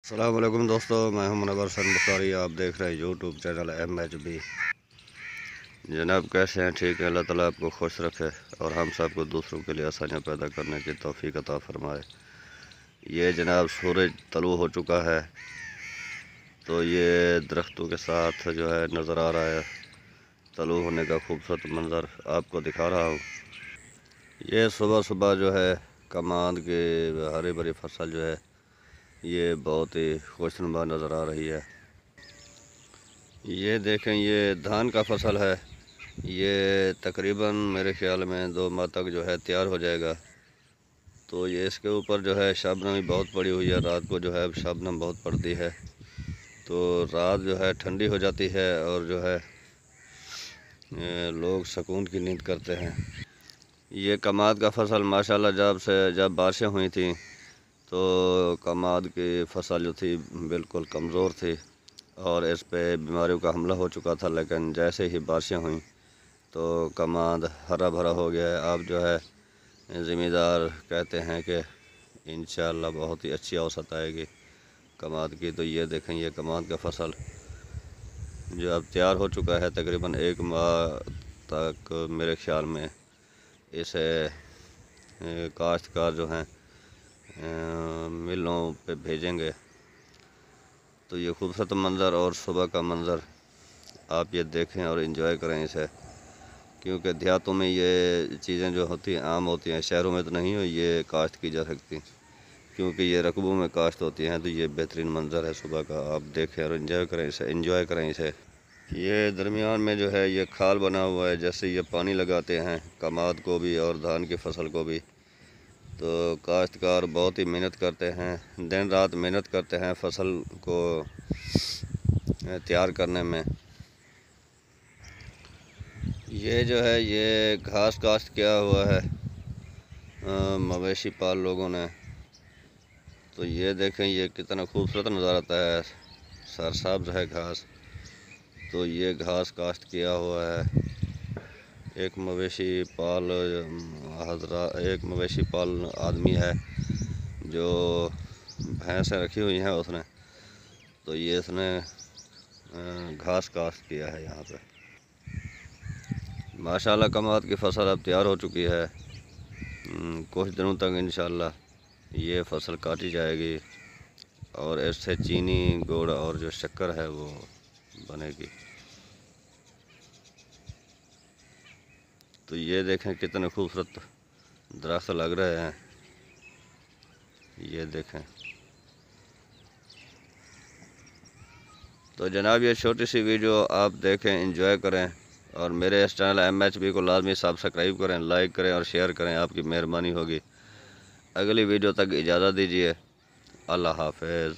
अस्सलाम वालेकुम दोस्तों, मैं हूं मुनव्वर हसन बुखारी। आप देख रहे हैं यूट्यूब चैनल MHB। जनाब कैसे हैं? ठीक है। अल्लाह ताला आपको खुश रखे और हम सबको दूसरों के लिए आसानियाँ पैदा करने की तौफीक अता फरमाए। ये जनाब सूरज तलू हो चुका है, तो ये दरख्तों के साथ जो है नज़र आ रहा है तलू होने का खूबसूरत मंज़र आपको दिखा रहा हूँ। ये सुबह सुबह जो है कमाद के हरी भरी फसल जो है ये बहुत ही खुशनुमा नज़र आ रही है। ये देखें, ये धान का फसल है। ये तकरीबन मेरे ख़्याल में 2 माह तक जो है तैयार हो जाएगा। तो ये इसके ऊपर जो है शबनम भी बहुत पड़ी हुई है। रात को जो है शबनम बहुत पड़ती है, तो रात जो है ठंडी हो जाती है और जो है लोग सुकून की नींद करते हैं। ये कमाद का फसल माशाल्लाह जब बारिशें हुई थी तो कमाद की फसल जो थी बिल्कुल कमज़ोर थी और इस पे बीमारियों का हमला हो चुका था, लेकिन जैसे ही बारिशें हुई तो कमाद हरा भरा हो गया है। अब जो है ज़मींदार कहते हैं कि इंशाअल्लाह बहुत ही अच्छी औसत आएगी कमाद की। तो ये देखें, ये कमाद का फसल जो अब तैयार हो चुका है, तकरीबन 1 माह तक मेरे ख़्याल में इसे काश्तकार जो हैं मिलों पे भेजेंगे। तो ये खूबसूरत मंज़र और सुबह का मंज़र आप ये देखें और इन्जॉय करें इसे, क्योंकि देहातों में ये चीज़ें जो होती हैं आम होती हैं, शहरों में तो नहीं हो ये काश्त की जा सकती, क्योंकि ये रकबों में काश्त होती हैं। तो ये बेहतरीन मंज़र है सुबह का, आप देखें और इन्जॉय करें इसे। ये दरमियान में जो है ये खाल बना हुआ है, जैसे ये पानी लगाते हैं कमाद को भी और धान की फसल को भी। तो काश्तकार बहुत ही मेहनत करते हैं, दिन रात मेहनत करते हैं फसल को तैयार करने में। ये जो है ये घास काश्त किया हुआ है मवेशी पाल लोगों ने। तो ये देखें, ये कितना खूबसूरत नज़र आता है, सरसब्ज़ है घास। तो ये घास काश्त किया हुआ है। एक मवेशी पाल आदमी है जो भैंसें रखी हुई हैं उसने, तो ये इसने घास काश्त किया है यहाँ पे। माशाल्लाह कमाद की फसल अब तैयार हो चुकी है। कुछ दिनों तक इंशाल्लाह ये फसल काटी जाएगी और इससे चीनी, गुड़ और जो शक्कर है वो बनेगी। तो ये देखें कितने खूबसूरत दरख्त लग रहे हैं, ये देखें। तो जनाब ये छोटी सी वीडियो आप देखें, एंजॉय करें और मेरे इस चैनल MHB को लाजमी सब्सक्राइब करें, लाइक करें और शेयर करें, आपकी मेहरबानी होगी। अगली वीडियो तक इजाज़त दीजिए। अल्लाह हाफ़िज़।